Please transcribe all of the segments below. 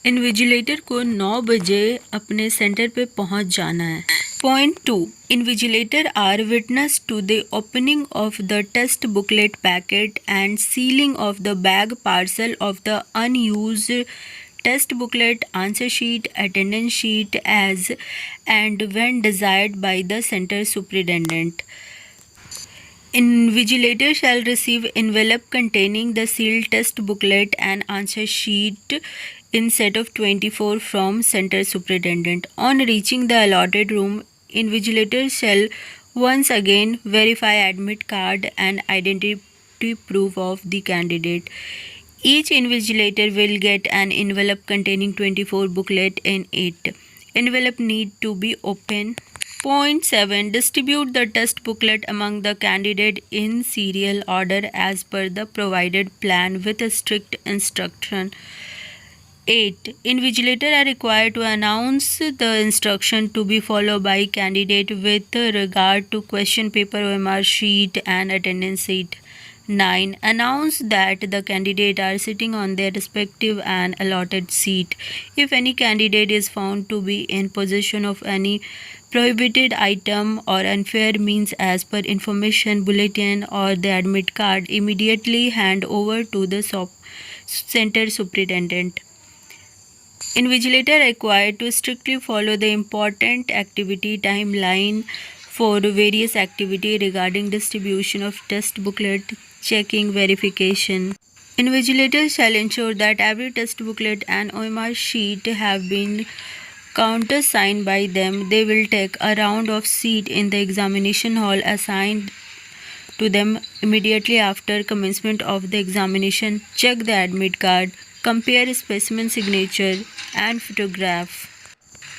Invigilator को 9 बजे अपने सेंटर पे पहुंच जाना है। Point 2, invigilator are witness to the opening of the test booklet packet and sealing of the bag parcel of the unused test booklet, answer sheet, attendance sheet as and when desired by the center superintendent. Invigilator shall receive envelope containing the sealed test booklet and answer sheet in set of 24 from center superintendent. On reaching the allotted room, invigilator shall once again verify admit card and identity proof of the candidate. Each invigilator will get an envelope containing 24 booklet in it. Envelope need to be open. Point 7. Distribute the test booklet among the candidate in serial order as per the provided plan with a strict instruction. 8. Invigilator are required to announce the instruction to be followed by candidate with regard to question paper, OMR sheet and attendance sheet. 9. Announce that the candidate are sitting on their respective and allotted seat. If any candidate is found to be in possession of any prohibited item or unfair means as per information bulletin or the admit card, immediately hand over to the center superintendent. Invigilator required to strictly follow the important activity timeline for various activity regarding distribution of test booklet, checking, verification. Invigilator shall ensure that every test booklet and OMR sheet have been countersigned by them. They will take a round of seat in the examination hall assigned to them immediately after commencement of the examination. Check the admit card, compare specimen signature and photograph.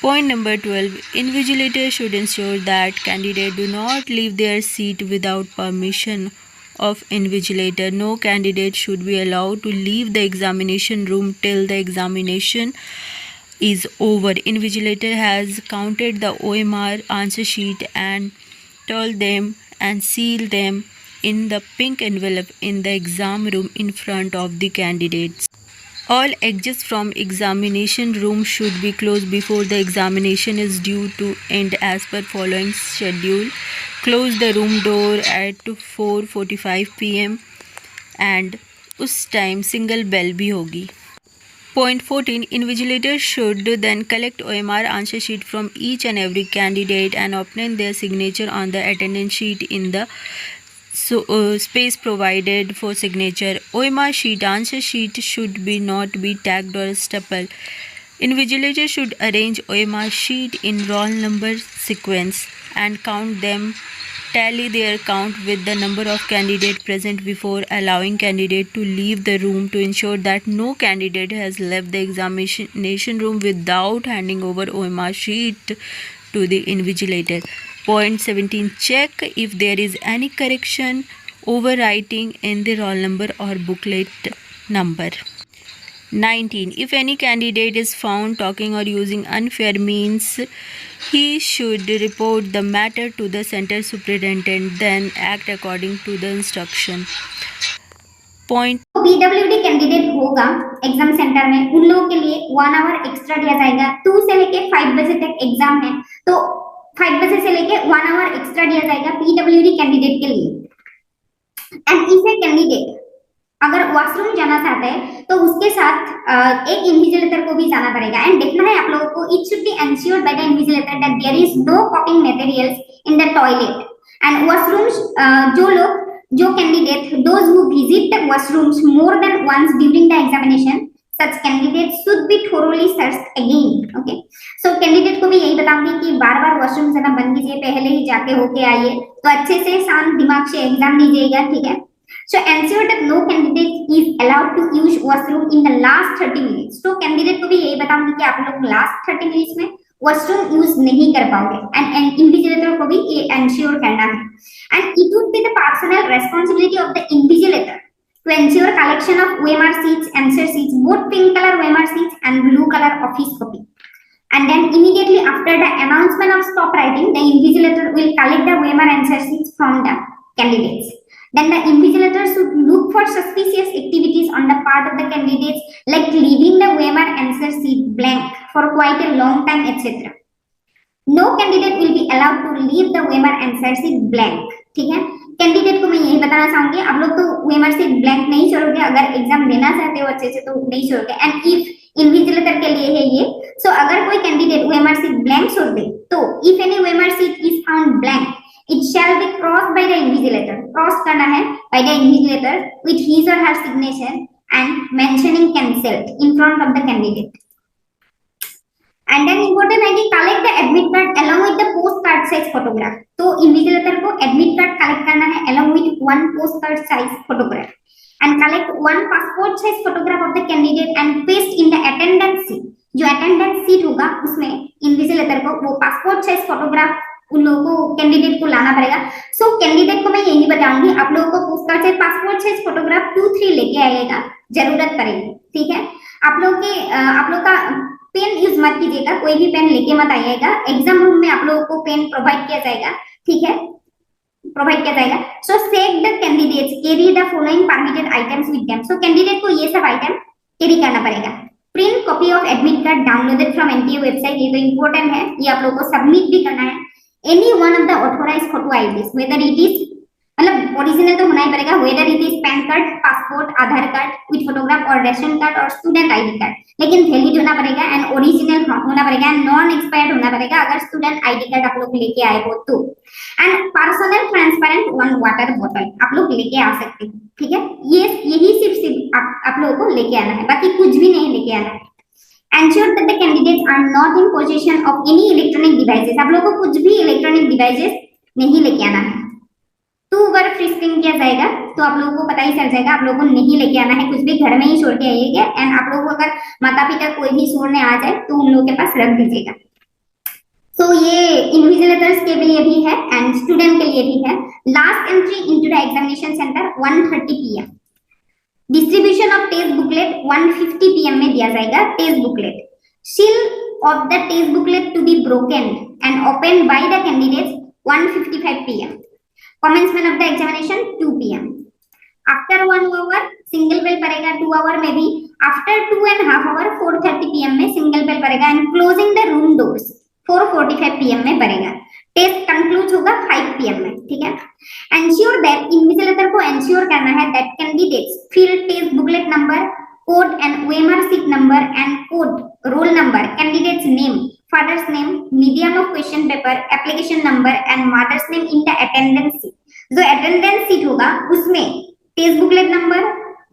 Point number 12. Invigilator should ensure that candidates do not leave their seat without permission of invigilator. No candidate should be allowed to leave the examination room till the examination is over. Invigilator has counted the OMR answer sheet and told them and seal them in the pink envelope in the exam room in front of the candidates. All exits from examination room should be closed before the examination is due to end as per following schedule. Close the room door at 4:45 p.m. and उस time single bell भी होगी. Point 14. Invigilator should then collect OMR answer sheet from each and every candidate and obtain their signature on the attendance sheet in the space provided for signature. OMR sheet, answer sheet should be not be tagged or stapled. Invigilator should arrange OMR sheet in roll number sequence and count them, tally their count with the number of candidate present before allowing candidate to leave the room to ensure that no candidate has left the examination room without handing over OMR sheet to the invigilator. Point 17. Check if there is any correction, overwriting in the roll number or booklet number. 19. If any candidate is found talking or using unfair means, he should report the matter to the center superintendent, then act according to the instruction. Point. PWD candidate होगा exam centre में, उन लोगों के लिए 1 hour extra दिया जाएगा. 2 से लेके 5 बजे तक एग्जाम है, तो 5 बजे से लेके 1 आवर एक्स्ट्रा दिया जाएगा पीडब्ल्यूडी कैंडिडेट के लिए. एंड इफ ए कैंडिडेट अगर वॉशरूम जाना चाहते हैं तो उसके साथ एक इन्विजिलेटर को भी जाना पड़ेगा. एंड देखना है आप लोगों को, it should be ensured by the invigilator that there is no copying materials in the toilet. And washrooms, जो candidate those who visit the washrooms more than once during the examination, such candidates should be thoroughly searched again. Okay, so candidate को भी यही बताऊंगी कि बार-बार washroom जाना बंद कीजिए, पहले ही जाके होके आइए, तो अच्छे से शांत दिमाग से एग्जाम दीजिएगा. ठीक है. So ensure that no candidate is allowed to use washroom in the last 30 minutes. तो कैंडिडेट को भी यही बताऊंगी कि आप लोग लास्ट 30 मिनट्स में वॉशरूम यूज नहीं कर पाओगे. एंड इन्विजिलेटर को भी ये एंश्योर करना है. And it would be the personal responsibility of the invigilator to ensure collection of OMR sheets, answer sheets, both pink color OMR sheets and blue color office copy. And then immediately after the announcement of stop writing, the invigilator will collect the OMR answer sheets from the candidates. Then the invigilator should look for suspicious activities on the part of the candidates, like leaving the OMR answer answer sheet blank for quite a long time, etc. No candidate will be allowed to leave the OMR answer sheet blank. ठीक है, candidate को मैं यही बताना चाहूंगी, आप लोग तो OMR sheet blank नहीं छोड़ोगे, अगर एग्जाम देना चाहते हो अच्छे से तो नहीं छोड़ोगे। एंड इफ इन्विजिलेटर के लिए है ये, सो अगर कोई कैंडिडेट OMR sheet blank छोड़ दे तो if any OMR sheet is found blank, it shall be crossed by the invigilator. Cross करना है by the invigilator with his or her signature and mentioning cancelled in front of the candidate. And then important है कि collect the admit card along with the post card size photograph. तो invigilator को admit card collect करना है along with one post card size photograph and collect one passport size photograph of the candidate and paste in the attendance sheet. जो attendance sheet होगा उसमें invigilator को वो passport size photograph उन लोगों को कैंडिडेट को लाना पड़ेगा। सो कैंडिडेट को मैं यही बताऊंगी, आप लोगों को post card size passport size photograph 2-3 लेके आइएगा, जरूरत पड़ेगी। ठीक है, आप लोग का पेन यूज मत कीजिएगा, कोई भी पेन लेके मत आइएगा। एग्जाम रूम में आप लोगों को पेन प्रोवाइड किया जाएगा। ठीक है, प्रोवाइड किया जाएगा। So sake the candidates carry the following permitted items with them. So candidate को ये सब आइटम कैरी करना पड़ेगा। Print copy of admit card downloaded from NTA website, ये तो इंपॉर्टेंट है, ये आप लोगों को सबमिट भी करना है। Any one of the authorised photo IDs, whether it is मतलब ओरिजिनल तो होना ही पड़ेगा, whether it is PAN card, passport, Aadhaar card with photograph और रेशन कार्ड और स्टूडेंट आईडी कार्ड, लेकिन वैलिड होना पड़ेगा एंड ओरिजिनल होना पड़ेगा एंड नॉन एक्सपायर्ड होना पड़ेगा अगर स्टूडेंट आईडी कार्ड आप लोग लेके आए हो तो। And personal transparent one water बोतल आप लोग लेके आ सकते हैं। ठीक है, ये यही सिर्फ आप लोगों को लेके आना है, बाकी कुछ भी नहीं लेके आना है। Ensure that the candidates are not in possession of any electronic devices, आप लोगों को कुछ भी इलेक्ट्रॉनिक डिवाइसेस नहीं लेके आना है। 2 बार फ्री स्क्रीन किया जाएगा तो आप लोगों को पता ही चल जाएगा, आप लोगों को नहीं लेके आना है, कुछ भी घर में ही छोड़ के आइएगा। एंड आप लोगों को अगर माता पिता कोई भी छोड़ने आ जाए तो उन लोगों के पास रख दीजिएगा। तो ये इन्विजिलेटर्स के लिए भी है एंड स्टूडेंट के लिए भी है। Last entry into the examination centre 1:30 PM। Distribution of test booklet 1:50 PM में दिया जाएगा। Test booklet, seal of the test booklet to be broken and open by the candidates 1:55 PM। commencement of the examination 2 PM। after 1 hour single bell पड़ेगा, 2 hour में भी, after 2.5 hour 4:30 PM में single bell पड़ेगा and closing the room doors 4:45 PM में पड़ेगा। Test conclude होगा 5 PM में। ठीक है, एंश्योर दैट इन्विजिलेटर को एंश्योर करना है that candidates fill test booklet number, code and OMR sheet number and code, roll number, candidate's name, father's name, medium of question paper, application number and mother's name in the attendance sheet। जो attendance sheet होगा उसमें test booklet number,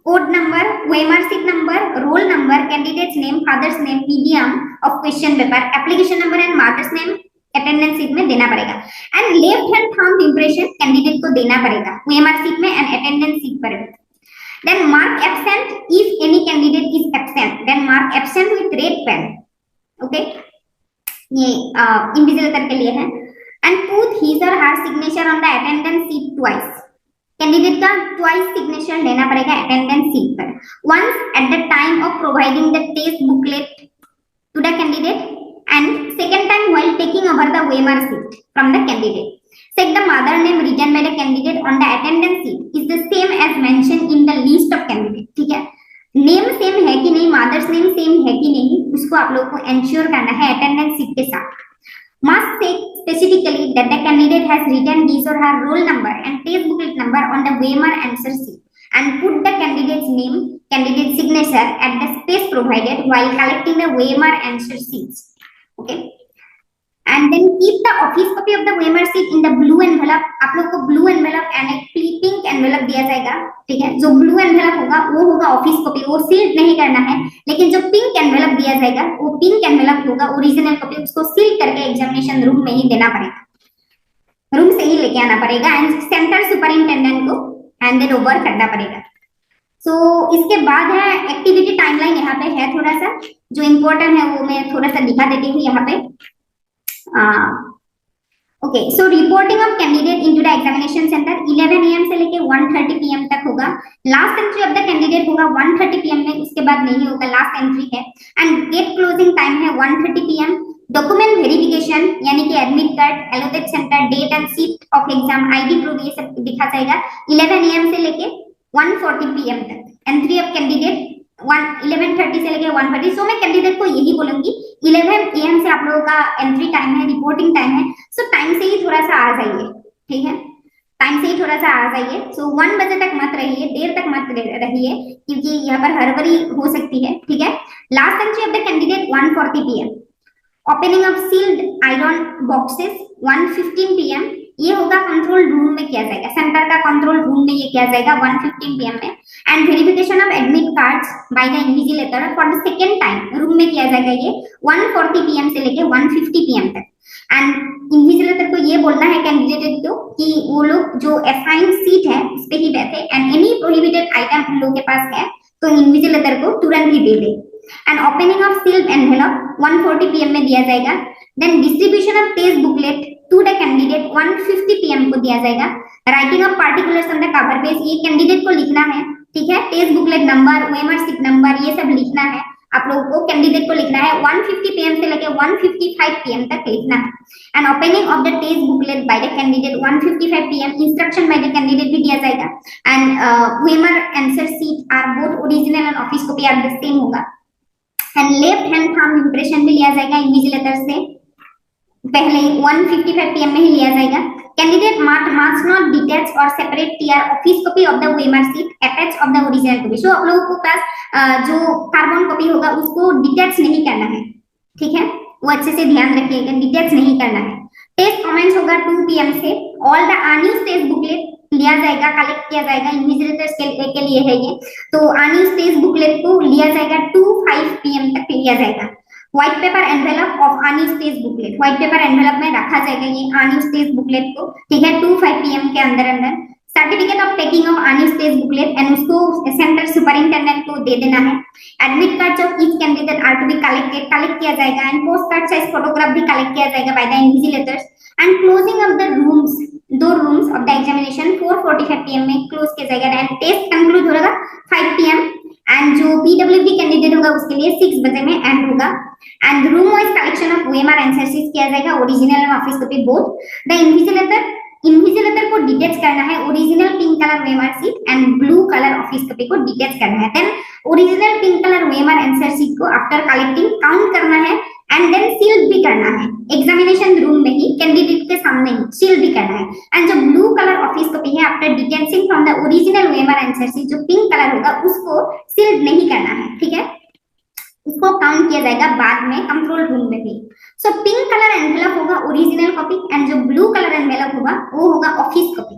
code number, OMR sheet number, roll number, candidate's name, father's name, medium of question paper, application number and mother's name attendance sheet में देना पड़ेगा। And left hand thumb impression candidate को देना पड़ेगा OMR sheet में and attendance sheet पर। Then mark absent if any candidate is absent, then mark absent with red pen. Okay, ये invigilator के लिए है। And put his or her signature on the attendance sheet twice, candidate का twice signature लेना पड़ेगा attendance sheet पर। Once at the time of providing the test booklet to the candidate and second time while taking over the OMR sheet from the candidate. Check the mother name written by the candidate on the attendance sheet is the same as mentioned in the list of candidate। ठीक है, name same है कि नहीं, mother's name same है कि नहीं, उसको आप लोग को एंश्योर करना है अटेंडेंस शीट के साथ। Must say specifically that the candidate has written his or her roll number and test booklet number on the OMR answer sheet and put the candidate's name, candidate signature at the space provided while collecting the OMR answer sheets. Okay, and then keep the office copy of the OMR sheet in the blue envelope। आप लोग को blue envelope and एक pink envelope दिया जाएगा। ठीक है, जो blue envelope होगा वो होगा ऑफिस कॉपी, वो सील नहीं करना है, लेकिन जो पिंक envelope दिया जाएगा वो पिंक envelope होगा ओरिजिनल कॉपी, उसको सील करके एग्जामिनेशन रूम में ही देना पड़ेगा, रूम से ही लेके आना पड़ेगा एंड सेंटर सुपरिंटेंडेंट को हैंडेड ओवर करना पड़ेगा। सो इसके बाद है एक्टिविटी टाइमलाइन, यहाँ पे है थोड़ा सा जो इम्पोर्टेंट है वो मैं थोड़ा सा दिखा देती हूँ यहाँ पे। Okay, so reporting of candidate into the examination centre 11 AM से लेके 1:30 PM तक होगा। Last entry of the candidate होगा 1:30 PM में, उसके बाद नहीं होगा, लास्ट एंट्री है। एंड गेट क्लोजिंग टाइम है 1:30 PM। डॉक्यूमेंट वेरिफिकेशन यानी कि admit card, allocate centre, date and seat of exam, ID proof, ये सब दिखा जाएगा 11 AM से लेके 1:40 PM तक। एंट्री ऑफ कैंडिडेट 11:30 से लेके 1:30। सो मैं कैंडिडेट को यही बोलूंगी 11 AM से आप लोगों का एंट्री टाइम है, रिपोर्टिंग टाइम है। सो टाइम से ही थोड़ा सा आ जाइए, ठीक है, टाइम से ही थोड़ा सा आ जाइए। सो 1 बजे तक मत रहिए, देर तक मत रहिए, क्योंकि यहाँ पर हड़बड़ी हो सकती है, ठीक है। Last entry of the candidate 1:40 PM। Opening of sealed iron boxes 1:15 PM। ये होगा कंट्रोल रूम में किया जाएगा, सेंटर का कंट्रोल रूम में ये किया जाएगा 1:15 PM में। And verification of admit cards bye the invigilator for the second time room में किया जाएगा ये 1:40 PM से लेके 1:50 PM तक। एंड इन्विजिलेटर को ये बोलना है कैंडिडेट को कि वो लोग जो असाइंड सीट है उस पे ही बैठे, एंड एनी प्रोहिबिटेड आइटम उन लोगों के पास है तो इन्विजिलेटर को तुरंत ही दे दे। And opening of sealed envelope 1:40 PM में दिया जाएगा। Then distribution of test booklet to the candidate 1:50 PM को दिया जाएगा। Writing of particulars on the cover page, ये कैंडिडेट को लिखना है, ठीक है। Test booklet number, OMR sheet number, ये सब लिखना है आप लोगों को, कैंडिडेट को लिखना है 1:50 PM से लेके 1:55 PM तक लिखना है। And opening of the test booklet by the candidate 1:55 PM, instruction by the candidate भी दिया जाएगा। And OMR answer sheet are both original and office copy are the same होगा। And left hand thumb impression भी लिया जाएगा invigilator से पहले 1:55 PM में ही लिया जाएगा। Candidate must not detach or separate their office copy of the OMR sheet attached of the original copy। सो आप लोगों को पास जो कार्बन कॉपी होगा उसको डिटैच नहीं करना है, ठीक है, वो अच्छे से ध्यान रखिएगा, डिटैच नहीं करना है। टेस्ट कमेंट्स होगा 2 PM से। All the unused test booklet लिया जाएगा, कलेक्ट किया जाएगा, इन्विजिलेटर्स के लिए है ये, तो अनयूज्ड टेस्ट बुकलेट को लिया जाएगा 2:05 PM तक लिया जाएगा। White paper envelope of unused test booklet, white paper envelope में रखा जाएगा ये अनयूज्ड टेस्ट बुकलेट को, ठीक है, 2:05 PM के अंदर। Certificate of taking of unused test booklet and उसको सेंटर सुपरिंटेंडेंट को दे देना है। Admit cards of each candidate are to be collect किया जाएगा। And post card size photograph भी कलेक्ट किया जाएगा by the invigilators. And closing of the rooms, 2 rooms of the examination 4:45 PM में क्लोज किया जाएगा। एंड टेस्ट कंक्लूड होगा 5 PM। And जो पीडब्ल्यूडी कैंडिडेट होगा उसके लिए 6 बजे में एंड होगा। And room wise collection of OMR answer sheet किया जाएगा, original and office copy both. The invigilator को डिटैच करना है, original pink colour OMR sheet and blue colour office copy को डिटैच करना है। Then original pink colour OMR answer sheet को after collecting count करना है एंड देन सील भी करना है, एग्जामिनेशन रूम में ही कैंडिडेट के सामने ही सील भी करना है। एंड जो ब्लू कलर ऑफिस कॉपी है after detaching from the original OMR answer sheet, जो पिंक कलर होगा उसको सील नहीं करना है, ठीक है, उसको काउंट किया जाएगा बाद में कंट्रोल रूम में भी। सो पिंक कलर एनवेलप होगा ओरिजिनल कॉपी एंड जो ब्लू कलर एनवेलप होगा वो होगा office copy.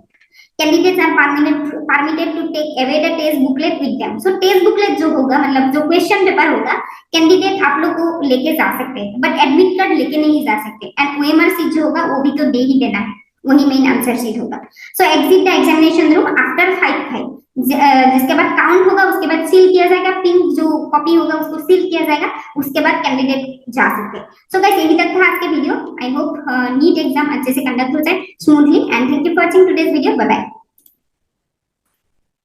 Candidates are permitted to take away the test booklet with them. So test booklet जो होगा, मतलब जो क्वेश्चन पेपर होगा, कैंडिडेट आप लोग को लेके जा सकते हैं, बट एडमिट कार्ड लेके नहीं जा सकते। एंड ओएमआर सीट जो होगा वो भी तो दे ही देना है, वही मेन आंसर शीट होगा। So exit the examination room after 5:05, जिसके बाद काउंट होगा, उसके बाद सील किया जाएगा, पिंक जो कॉपी होगा उसको सील किया जाएगा, उसके बाद कैंडिडेट जा सकते हैं। सो गाइस यही तक था आज के video. I hope NEET exam अच्छे से कंडक्ट हो जाए smoothly and thank you for watching today's video. Bye bye.